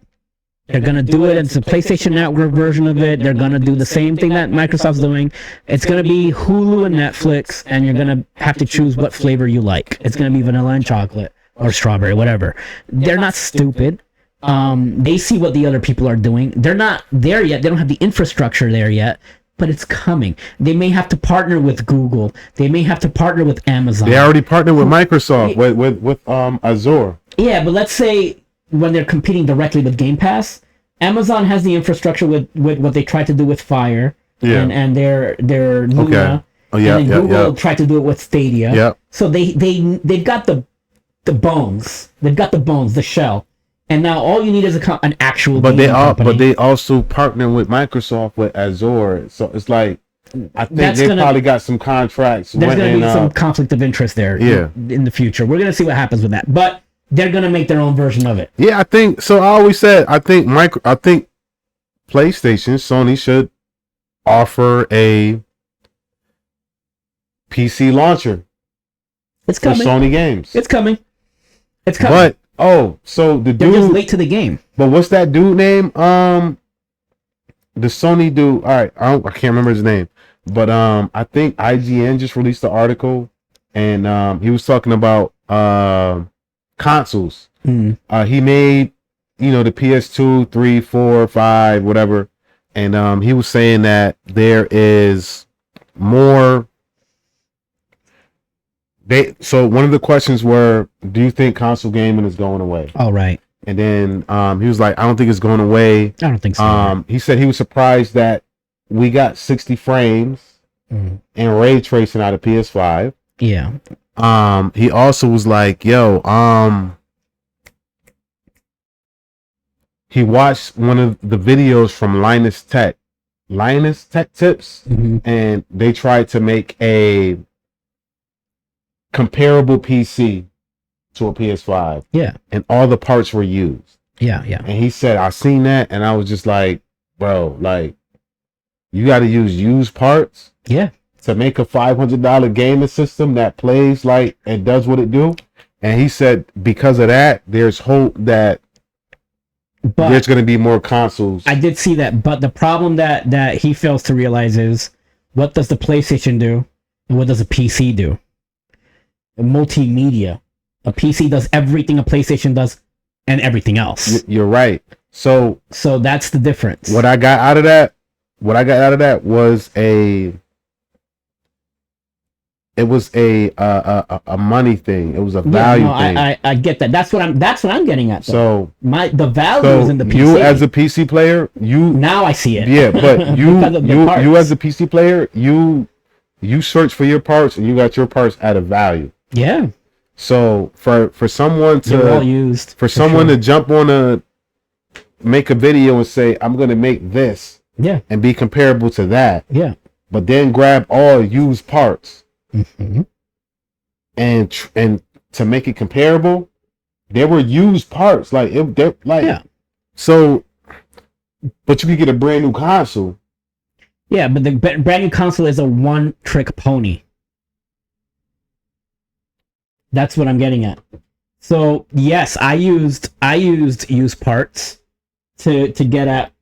[SPEAKER 1] They're going to do it. It's a PlayStation Network version of it. They're going to do the same thing that Microsoft's doing. It's going to be Hulu and Netflix, and you're going to have to choose what flavor you like. It's going to be vanilla and chocolate or strawberry, whatever. They're not stupid. They see what the other people are doing. They're not there yet. They don't have the infrastructure there yet, but it's coming. They may have to partner with Google. They may have to partner with Amazon.
[SPEAKER 2] They already partnered with Microsoft, with Azure.
[SPEAKER 1] Yeah, but let's say when they're competing directly with Game Pass, Amazon has the infrastructure with what they tried to do with Fire and their Luna.
[SPEAKER 2] Okay. Oh, yeah,
[SPEAKER 1] and then Google tried to do it with Stadia.
[SPEAKER 2] Yeah.
[SPEAKER 1] So they've got the bones. They've got the bones, the shell. And now all you need is an actual.
[SPEAKER 2] But they also partner with Microsoft with Azure. So it's like I think they probably got some contracts.
[SPEAKER 1] There's going to be some conflict of interest there.
[SPEAKER 2] Yeah.
[SPEAKER 1] In the future, we're going to see what happens with that. But they're going to make their own version of it.
[SPEAKER 2] Yeah, I think so. I always said I think PlayStation, Sony should offer a PC launcher.
[SPEAKER 1] It's coming.
[SPEAKER 2] For Sony games.
[SPEAKER 1] It's coming. It's coming.
[SPEAKER 2] But so the
[SPEAKER 1] they're
[SPEAKER 2] dude
[SPEAKER 1] just late to the game.
[SPEAKER 2] But what's that dude name? The Sony dude. All right, I can't remember his name. But I think IGN just released the article, and he was talking about consoles. He made the PS2, 3, 4, 5, whatever, and he was saying that there is more. So one of the questions were, do you think console gaming is going away?
[SPEAKER 1] All right.
[SPEAKER 2] And then he was like, I don't think it's going away.
[SPEAKER 1] I don't think so.
[SPEAKER 2] He said he was surprised that we got 60 frames and ray tracing out of PS5.
[SPEAKER 1] Yeah.
[SPEAKER 2] He also was like, yo, he watched one of the videos from Linus Tech Tips, and they tried to make a comparable PC to a PS5.
[SPEAKER 1] Yeah.
[SPEAKER 2] And all the parts were used.
[SPEAKER 1] Yeah.
[SPEAKER 2] And he said, I seen that, and I was just like, bro, like, you got to use used parts.
[SPEAKER 1] Yeah.
[SPEAKER 2] To make a $500 gaming system that plays like and does what it do. And he said because of that, there's hope that there's going to be more consoles.
[SPEAKER 1] I did see that, but the problem that he fails to realize is, what does the PlayStation do and what does a PC do? Multimedia. A PC does everything a PlayStation does and everything else.
[SPEAKER 2] You're right. So
[SPEAKER 1] that's the difference.
[SPEAKER 2] What I got out of that was a money thing. It was a value thing.
[SPEAKER 1] I get that. That's what I'm getting at. Though.
[SPEAKER 2] So
[SPEAKER 1] the value is in the PC.
[SPEAKER 2] You as a PC player,
[SPEAKER 1] now I see it.
[SPEAKER 2] Yeah, but you as a PC player, you search for your parts and you got your parts at a value.
[SPEAKER 1] Yeah.
[SPEAKER 2] So for someone
[SPEAKER 1] to
[SPEAKER 2] jump on make a video and say, I'm gonna make this, and be comparable to that, but then grab all used parts, and to make it comparable, there were used parts So, but you could get a brand new console.
[SPEAKER 1] Yeah, but the brand new console is a one-trick pony. That's what I'm getting at. So yes, I used used parts to get at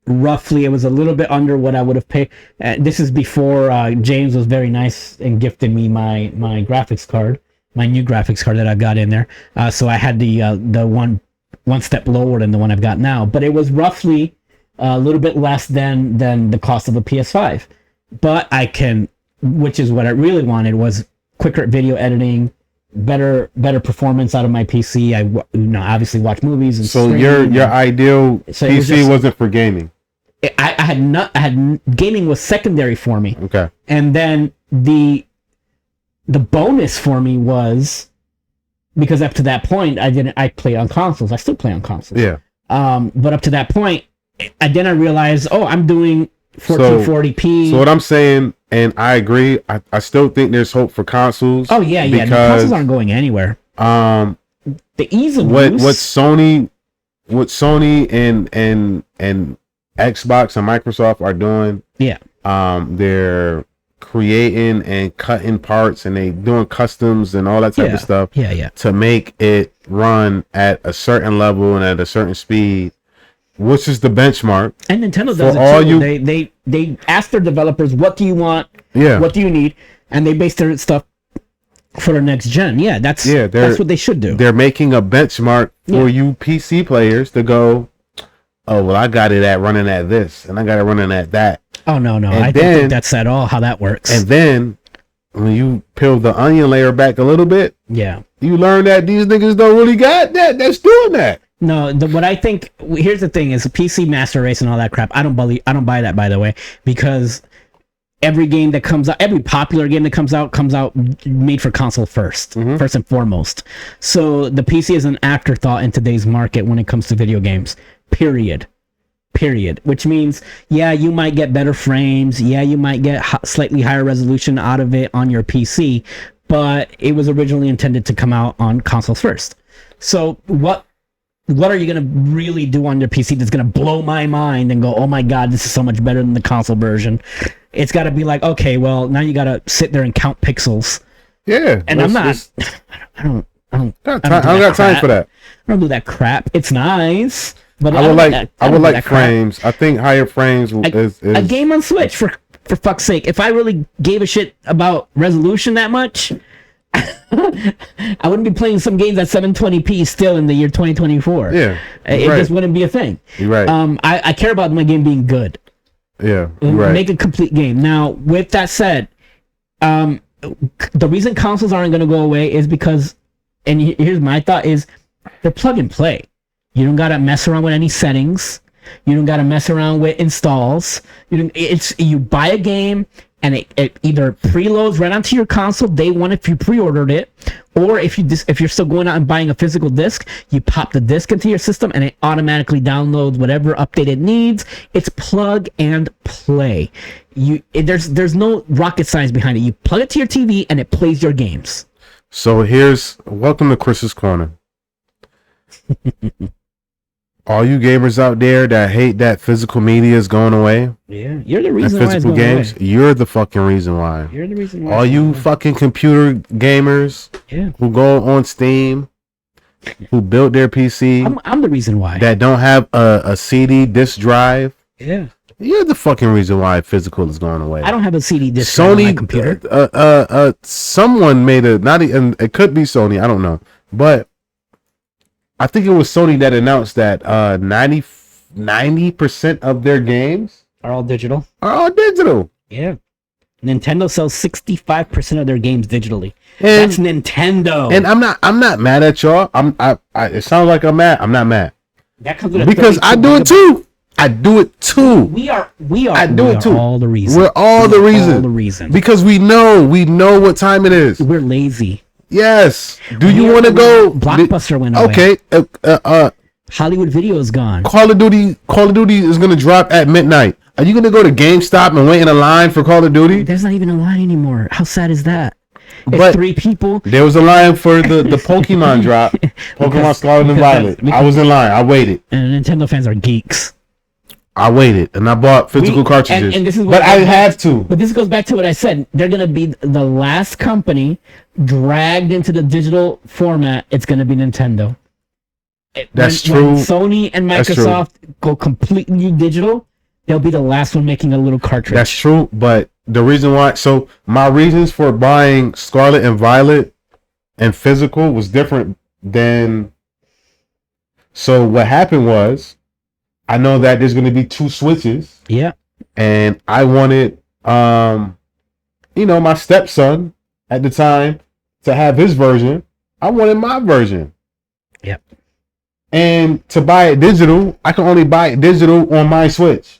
[SPEAKER 1] roughly. It was a little bit under what I would have paid. This is before James was very nice and gifted me my graphics card, my new graphics card that I've got in there. So I had the one step lower than the one I've got now, but it was roughly a little bit less than the cost of a PS5. But which is what I really wanted, was quicker video editing, better performance out of my PC. I obviously watch movies and
[SPEAKER 2] so your ideal PC wasn't for gaming.
[SPEAKER 1] I had gaming was secondary for me.
[SPEAKER 2] Okay.
[SPEAKER 1] And then the bonus for me was, because up to that point I play on consoles. I still play on consoles.
[SPEAKER 2] Yeah.
[SPEAKER 1] But up to that point, I realized, I'm doing 1440p.
[SPEAKER 2] So what I'm saying, and I agree, I still think there's hope for consoles.
[SPEAKER 1] Oh yeah, yeah. The consoles aren't going anywhere. The ease of use.
[SPEAKER 2] What Sony and Xbox and Microsoft are doing.
[SPEAKER 1] Yeah.
[SPEAKER 2] They're creating and cutting parts, and they doing customs and all that type of stuff.
[SPEAKER 1] Yeah.
[SPEAKER 2] To make it run at a certain level and at a certain speed, which is the benchmark.
[SPEAKER 1] And Nintendo does it too. They ask their developers, what do you want?
[SPEAKER 2] Yeah.
[SPEAKER 1] What do you need? And they base their stuff for the next gen. Yeah, that's what they should do.
[SPEAKER 2] They're making a benchmark for you PC players to go, oh, well, I got it running at this, and I got it running at that.
[SPEAKER 1] Oh, no. I don't think that's at all how that works.
[SPEAKER 2] And then, when you peel the onion layer back a little bit, you learn that these niggas don't really got that. That's doing that.
[SPEAKER 1] No, what I think, here's the thing, is PC Master Race and all that crap, I don't buy that, by the way, because every game that comes out, every popular game that comes out made for console first and foremost. So the PC is an afterthought in today's market when it comes to video games. Period. Which means, you might get better frames. You might get slightly higher resolution out of it on your PC, but it was originally intended to come out on consoles first. So what are you going to really do on your PC that's going to blow my mind and go, oh my God, this is so much better than the console version? It's got to be like, okay, well, now you got to sit there and count pixels.
[SPEAKER 2] Yeah.
[SPEAKER 1] And I'm not, I don't
[SPEAKER 2] got time for that.
[SPEAKER 1] I don't do that crap. It's nice. But
[SPEAKER 2] I would like frames. Crap. I think higher frames is
[SPEAKER 1] a game on Switch for fuck's sake. If I really gave a shit about resolution that much, I wouldn't be playing some games at 720p still in the year 2024.
[SPEAKER 2] Yeah,
[SPEAKER 1] it just wouldn't be a thing.
[SPEAKER 2] You're right.
[SPEAKER 1] I care about my game being good.
[SPEAKER 2] Yeah, right.
[SPEAKER 1] Make a complete game. Now, with that said, the reason consoles aren't going to go away is because, and here's my thought, is they're plug and play. You don't gotta mess around with any settings. You don't gotta mess around with installs. You buy a game and it either preloads right onto your console day one if you pre-ordered it, or if you're still going out and buying a physical disc, you pop the disc into your system and it automatically downloads whatever update it needs. It's plug and play. There's no rocket science behind it. You plug it to your TV and it plays your games.
[SPEAKER 2] So welcome to Chris's Corner. All you gamers out there that hate that physical media is going away.
[SPEAKER 1] Yeah, you're the reason why it's going away.
[SPEAKER 2] You're the fucking reason why.
[SPEAKER 1] You're the reason why.
[SPEAKER 2] All you fucking computer gamers who go on Steam, who built their PC.
[SPEAKER 1] I'm the reason why.
[SPEAKER 2] That don't have a CD disc drive.
[SPEAKER 1] Yeah.
[SPEAKER 2] You're the fucking reason why physical is going away.
[SPEAKER 1] I don't have a CD disc drive on my
[SPEAKER 2] computer. Someone made it could be Sony, I don't know. But I think it was Sony that announced that 90% of their games
[SPEAKER 1] are all digital.
[SPEAKER 2] Yeah.
[SPEAKER 1] Nintendo sells 65% of their games digitally. That's Nintendo.
[SPEAKER 2] And I'm not mad at y'all. It sounds like I'm mad. I'm not mad.
[SPEAKER 1] That comes with
[SPEAKER 2] because I do it too. I do it too.
[SPEAKER 1] We are
[SPEAKER 2] all
[SPEAKER 1] the reason.
[SPEAKER 2] We're all the reason.
[SPEAKER 1] All the reason.
[SPEAKER 2] Because we know what time it is.
[SPEAKER 1] We're lazy.
[SPEAKER 2] Yes. Do you want to go?
[SPEAKER 1] Blockbuster went away.
[SPEAKER 2] Okay.
[SPEAKER 1] Hollywood Video is gone.
[SPEAKER 2] Call of Duty is gonna drop at midnight. Are you gonna go to GameStop and wait in a line for Call of Duty?
[SPEAKER 1] There's not even a line anymore. How sad is that? It's 3 people.
[SPEAKER 2] There was a line for the Pokemon drop. Pokemon Scarlet and Violet. I was in line. I waited.
[SPEAKER 1] And Nintendo fans are geeks.
[SPEAKER 2] I waited and I bought physical cartridges.
[SPEAKER 1] And this is
[SPEAKER 2] but I have to.
[SPEAKER 1] But this goes back to what I said. They're going to be the last company dragged into the digital format. It's going to be Nintendo.
[SPEAKER 2] That's true.
[SPEAKER 1] When Sony and Microsoft go completely digital, they'll be the last one making a little cartridge.
[SPEAKER 2] That's true. But the reason why, so my reasons for buying Scarlet and Violet and physical was different than. So what happened was, I know that there's going to be 2 Switches.
[SPEAKER 1] Yeah.
[SPEAKER 2] And I wanted, my stepson at the time to have his version. I wanted my version.
[SPEAKER 1] Yep.
[SPEAKER 2] And to buy it digital, I can only buy it digital on my Switch.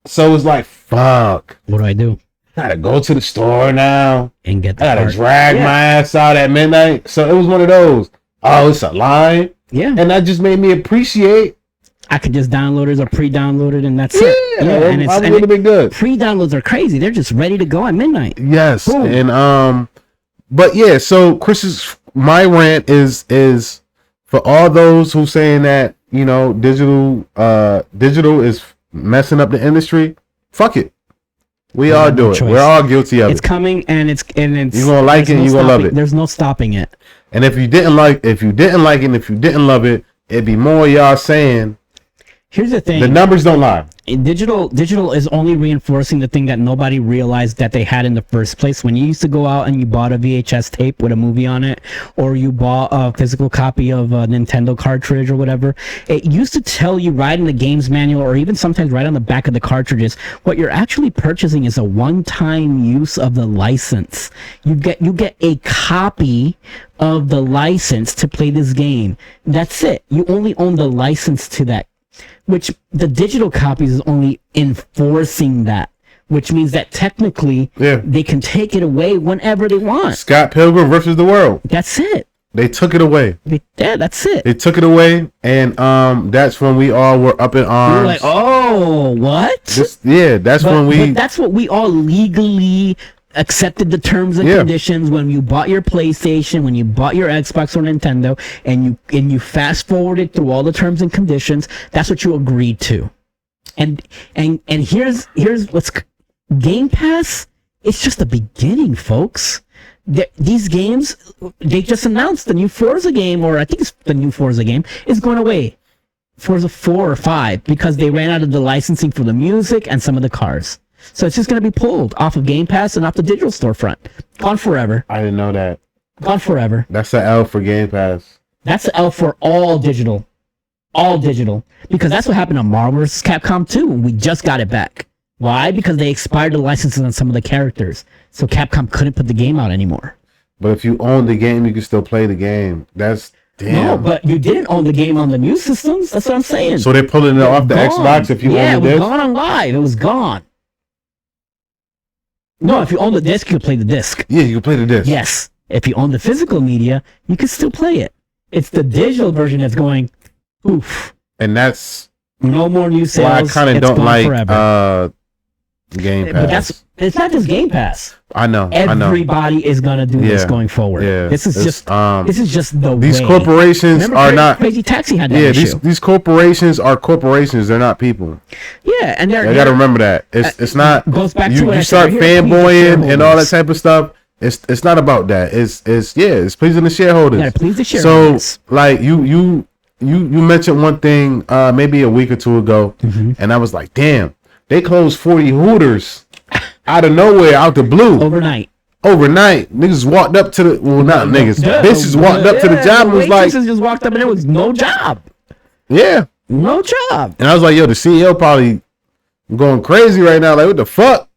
[SPEAKER 2] So it's like, fuck.
[SPEAKER 1] What do I do?
[SPEAKER 2] I gotta go to the store now.
[SPEAKER 1] And get the
[SPEAKER 2] I gotta drag my ass out at midnight. So it was one of those. Oh, it's a line.
[SPEAKER 1] Yeah.
[SPEAKER 2] And that just made me appreciate
[SPEAKER 1] I could just download it or pre-download it, and that's
[SPEAKER 2] Yeah,
[SPEAKER 1] it. Yeah, and
[SPEAKER 2] I'm gonna be good.
[SPEAKER 1] Pre-downloads are crazy. They're just ready to go at midnight.
[SPEAKER 2] Yes,
[SPEAKER 1] Boom.
[SPEAKER 2] and but yeah. So my rant is for all those who saying that digital is messing up the industry. Fuck it. We all do it. We're all guilty of it.
[SPEAKER 1] It's coming, and it's you're
[SPEAKER 2] gonna like it, and you're gonna love it.
[SPEAKER 1] There's no stopping it.
[SPEAKER 2] And if you didn't like it, and if you didn't love it, it'd be more y'all saying.
[SPEAKER 1] Here's the thing.
[SPEAKER 2] The numbers don't lie.
[SPEAKER 1] Digital is only reinforcing the thing that nobody realized that they had in the first place. When you used to go out and you bought a VHS tape with a movie on it, or you bought a physical copy of a Nintendo cartridge or whatever, it used to tell you right in the game's manual, or even sometimes right on the back of the cartridges, what you're actually purchasing is a one-time use of the license. You get a copy of the license to play this game. That's it. You only own the license to that. Which the digital copies is only enforcing that, which means that technically they can take it away whenever they want.
[SPEAKER 2] Scott Pilgrim versus the World.
[SPEAKER 1] That's it.
[SPEAKER 2] They took it away.
[SPEAKER 1] That's it.
[SPEAKER 2] They took it away, and that's when we all were up in arms. We were
[SPEAKER 1] like, oh, what?
[SPEAKER 2] But
[SPEAKER 1] that's what we all legally accepted the terms and conditions when you bought your PlayStation, when you bought your Xbox or Nintendo, and you fast forwarded through all the terms and conditions. That's what you agreed to. And here's what's Game Pass. It's just the beginning, folks. These games, they just announced the new Forza game, or I think it's the new Forza game, is going away. Forza 4 or 5, because they ran out of the licensing for the music and some of the cars. So it's just going to be pulled off of Game Pass and off the digital storefront. Gone forever.
[SPEAKER 2] I didn't know that.
[SPEAKER 1] Gone forever.
[SPEAKER 2] That's the L for Game Pass.
[SPEAKER 1] That's the L for all digital. All digital. Because that's what happened on Marvel vs. Capcom 2, and we just got it back. Why? Because they expired the licenses on some of the characters. So Capcom couldn't put the game out anymore.
[SPEAKER 2] But if you own the game, you can still play the game. That's... Damn.
[SPEAKER 1] No, but you didn't own the game on the new systems. That's what I'm saying.
[SPEAKER 2] So they're pulling it off the Xbox if you own the disc?
[SPEAKER 1] Yeah, it was gone on live. It was gone. No, if you own the disc, you can play the disc.
[SPEAKER 2] Yeah, you can play the disc.
[SPEAKER 1] Yes. If you own the physical media, you can still play it. It's the digital version that's going, oof.
[SPEAKER 2] And that's...
[SPEAKER 1] No more new sales.
[SPEAKER 2] Well, I kind of don't like Game Pass.
[SPEAKER 1] But it's not just Game Pass.
[SPEAKER 2] I know.
[SPEAKER 1] Everybody is gonna do this going forward. Yeah. This is just the
[SPEAKER 2] these
[SPEAKER 1] way.
[SPEAKER 2] corporations are not
[SPEAKER 1] Crazy Taxi had that issue.
[SPEAKER 2] These corporations are corporations. They're not people.
[SPEAKER 1] Yeah, and
[SPEAKER 2] I gotta remember that. It's not.
[SPEAKER 1] Goes back to
[SPEAKER 2] you start fanboying and all that type of stuff. It's not about that. It's pleasing the shareholders.
[SPEAKER 1] Yeah, please the shareholders.
[SPEAKER 2] So like you mentioned one thing maybe a week or two ago, and I was like, damn, they closed 40 Hooters. Out of nowhere, out the blue.
[SPEAKER 1] Overnight.
[SPEAKER 2] Niggas walked up to the... Well, not niggas. Bitches walked up to the job and was like...
[SPEAKER 1] just walked up and there was no job.
[SPEAKER 2] Yeah.
[SPEAKER 1] No job.
[SPEAKER 2] And I was like, yo, the CEO probably going crazy right now. Like, what the fuck?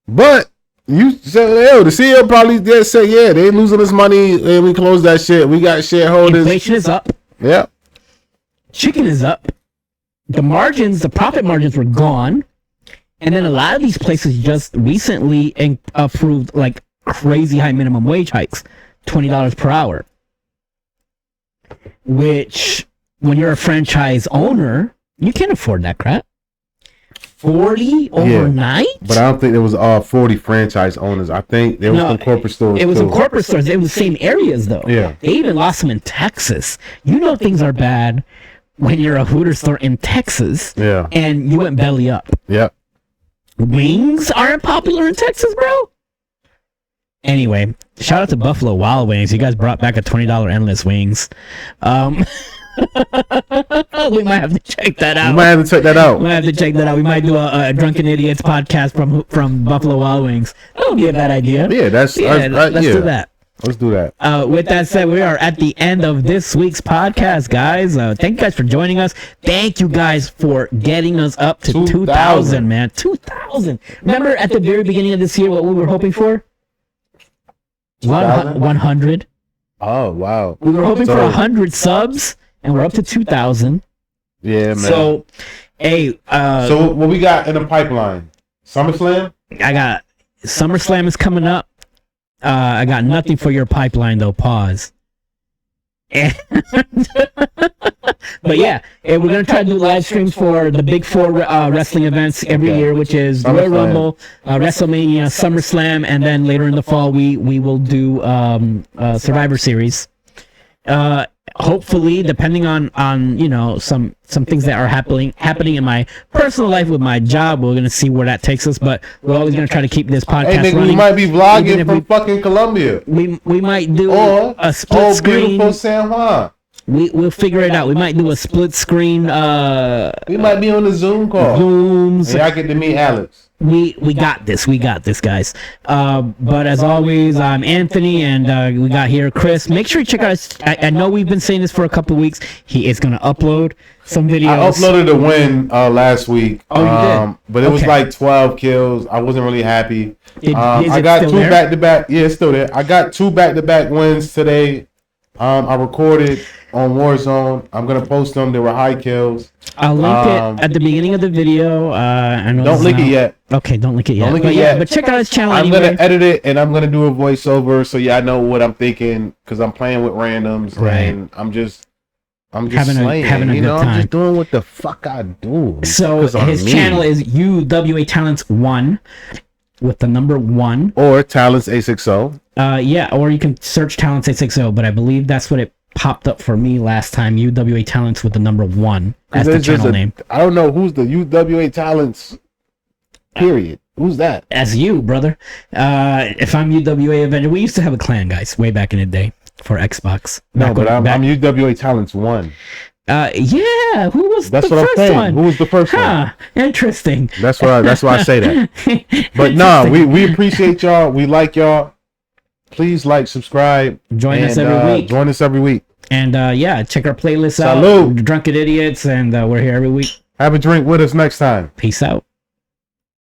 [SPEAKER 2] But you said, yo, the CEO probably did say, yeah, they losing this money and we closed that shit. We got shareholders.
[SPEAKER 1] Inflation is up.
[SPEAKER 2] Yeah.
[SPEAKER 1] Chicken is up. The profit margins were gone. And then a lot of these places just recently approved like crazy high minimum wage hikes, $20 per hour. Which, when you're a franchise owner, you can't afford that crap. 40 overnight?
[SPEAKER 2] But I don't think there was all 40 franchise owners. I think there was some corporate stores.
[SPEAKER 1] It was some corporate stores. It was the same areas though.
[SPEAKER 2] Yeah.
[SPEAKER 1] They even lost them in Texas. You know things are bad when you're a Hooters store in Texas.
[SPEAKER 2] Yeah.
[SPEAKER 1] And you went belly up.
[SPEAKER 2] Yep.
[SPEAKER 1] Wings aren't popular in Texas, bro. Anyway, shout out to Buffalo Wild Wings. You guys brought back a $20 endless wings. We might have to check that out.
[SPEAKER 2] We might have to
[SPEAKER 1] check that out. We might do a Drunken Idiots podcast from Buffalo Wild Wings. That would be a bad idea.
[SPEAKER 2] Yeah, let's do that. Let's do that.
[SPEAKER 1] With that said, we are at the end of this week's podcast, guys. Thank you guys for joining us. Thank you guys for getting us up to 2,000, man. 2,000. Remember at the very beginning of this year what we were hoping for? 100.
[SPEAKER 2] Oh, wow.
[SPEAKER 1] We were hoping for 100 subs, and we're up to 2,000.
[SPEAKER 2] Yeah, man.
[SPEAKER 1] So, hey.
[SPEAKER 2] So what we got in the pipeline? SummerSlam?
[SPEAKER 1] I got SummerSlam is coming up. I got nothing for your pipeline though. Pause. And but yeah, and we're gonna try to do live streams for the big four wrestling events every year, which is the Royal Rumble, WrestleMania, SummerSlam, and then later in the fall we will do Survivor Series. Hopefully, depending on some things that are happening in my personal life with my job, we're gonna see where that takes us. But we're always gonna try to keep this podcast running.
[SPEAKER 2] We might be vlogging from fucking Colombia.
[SPEAKER 1] We might do a
[SPEAKER 2] screen.
[SPEAKER 1] split screen.
[SPEAKER 2] Beautiful San Juan.
[SPEAKER 1] We'll figure it out. We might do a split screen.
[SPEAKER 2] We might be on a Zoom call.
[SPEAKER 1] Zooms.
[SPEAKER 2] And y'all get to meet Alex.
[SPEAKER 1] We got this. We got this, guys. But as always, I'm Anthony, and we got here Chris. Make sure you check out. I know we've been saying this for a couple of weeks. He is gonna upload some videos.
[SPEAKER 2] I uploaded a win last week.
[SPEAKER 1] Oh, you did?
[SPEAKER 2] But it was like 12 kills. I wasn't really happy.
[SPEAKER 1] I
[SPEAKER 2] got two back-to-back. Yeah, it's still there. I got 2 back-to-back wins today. I recorded on Warzone. I'm gonna post them. They were high kills.
[SPEAKER 1] I'll link it at the beginning of the video. I know
[SPEAKER 2] don't link it yet.
[SPEAKER 1] Okay, don't link it yet.
[SPEAKER 2] Don't link
[SPEAKER 1] but
[SPEAKER 2] it
[SPEAKER 1] yeah,
[SPEAKER 2] yet.
[SPEAKER 1] but check out his channel.
[SPEAKER 2] I'm
[SPEAKER 1] anyway.
[SPEAKER 2] gonna edit it and I'm gonna do a voiceover so I know what I'm thinking because I'm playing with randoms and I'm just having slaying.
[SPEAKER 1] Having a good time.
[SPEAKER 2] I'm just doing what the fuck I do.
[SPEAKER 1] So his channel is UWA Talents 1 with the number 1
[SPEAKER 2] or Talents 860.
[SPEAKER 1] Yeah, or you can search Talents 860, but I believe that's what it popped up for me last time. UWA Talents with the number 1 as the channel name.
[SPEAKER 2] I don't know who's the UWA Talents. Period. Who's that?
[SPEAKER 1] As you, brother. If I'm UWA Avenger, we used to have a clan, guys, way back in the day for Xbox.
[SPEAKER 2] No, but I'm UWA Talents 1.
[SPEAKER 1] Yeah. Who was
[SPEAKER 2] that's
[SPEAKER 1] the
[SPEAKER 2] what
[SPEAKER 1] first
[SPEAKER 2] I'm saying.
[SPEAKER 1] one?
[SPEAKER 2] Who was the first one?
[SPEAKER 1] Interesting.
[SPEAKER 2] That's why I say that. But no, we appreciate y'all. We like y'all. Please like, subscribe,
[SPEAKER 1] join us every week.
[SPEAKER 2] Join us every week.
[SPEAKER 1] And yeah, check our playlist
[SPEAKER 2] Salud.
[SPEAKER 1] out. Drunken Idiots, and we're here every week.
[SPEAKER 2] Have a drink with us next time.
[SPEAKER 1] Peace out.